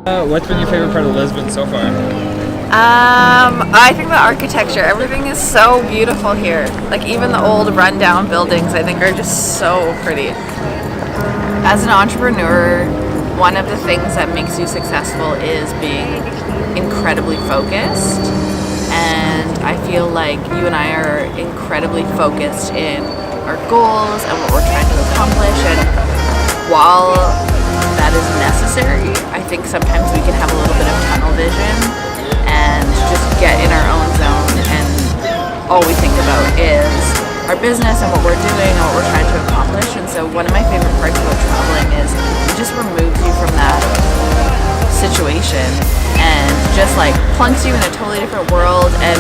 What's been your favorite part of Lisbon so far? I think the architecture, everything is so beautiful here. Like even the old rundown buildings, I think are just so pretty. As an entrepreneur, one of the things that makes you successful is being incredibly focused. And I feel like you and I are incredibly focused in our goals and what we're trying to accomplish. And while that is necessary, I think sometimes we can have a little bit of tunnel vision and just get in our own zone, and all we think about is our business and what we're doing and what we're trying to accomplish. And so one of my favorite parts about traveling is it just removes you from that situation and just like plunks you in a totally different world, and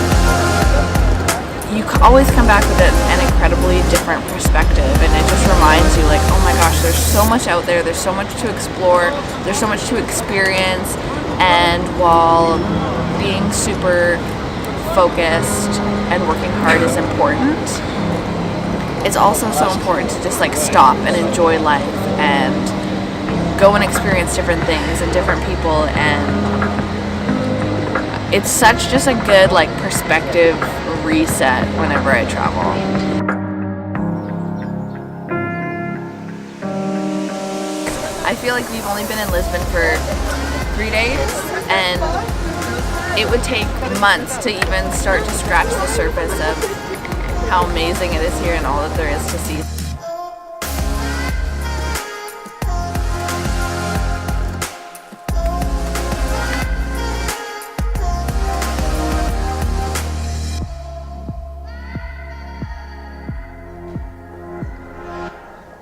you always come back with an incredibly different perspective, and it just reminds you like, oh my gosh, there's so much out there, there's so much to explore, there's so much to experience. And while being super focused and working hard is important, it's also so important to just like stop and enjoy life and go and experience different things and different people. And it's such just a good like perspective reset whenever I travel. I feel like we've only been in Lisbon for 3 days, and it would take months to even start to scratch the surface of how amazing it is here and all that there is to see.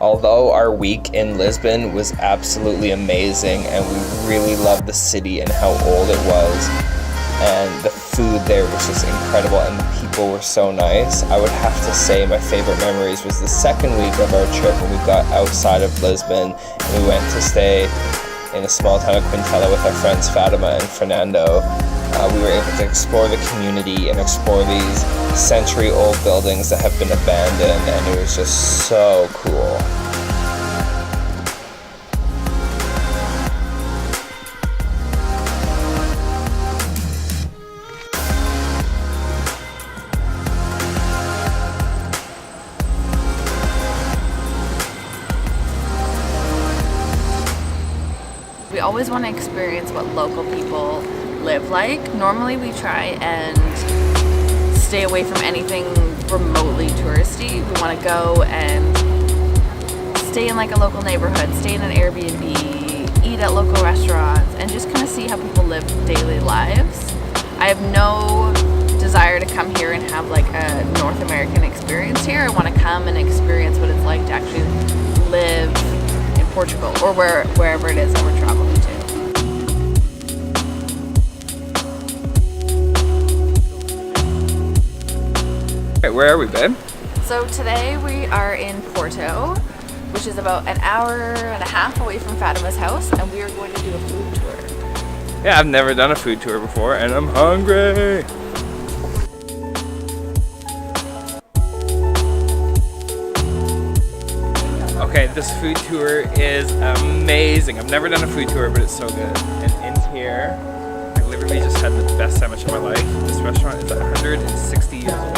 Although our week in Lisbon was absolutely amazing and we really loved the city and how old it was, and the food there was just incredible and the people were so nice, I would have to say my favorite memories was the second week of our trip when we got outside of Lisbon and we went to stay in a small town of Quintela with our friends Fatima and Fernando. We were able to explore the community and explore these century-old buildings that have been abandoned, and it was just so cool. We always want to experience what local people live like. Normally we try and stay away from anything remotely touristy. We want to go and stay in like a local neighborhood, stay in an Airbnb, eat at local restaurants, and just kind of see how people live daily lives. I have no desire to come here and have like a North American experience here. I want to come and experience what it's like to actually live in Portugal or wherever it is that we're traveling to. Okay, where are we, babe? So today we are in Porto, which is about an hour and a half away from Fatima's house, and we are going to do a food tour. Yeah, I've never done a food tour before and I'm hungry. Okay, this food tour is amazing. I've never done a food tour, but it's so good. And in here, I literally just had the best sandwich of my life. This restaurant is 160 years old.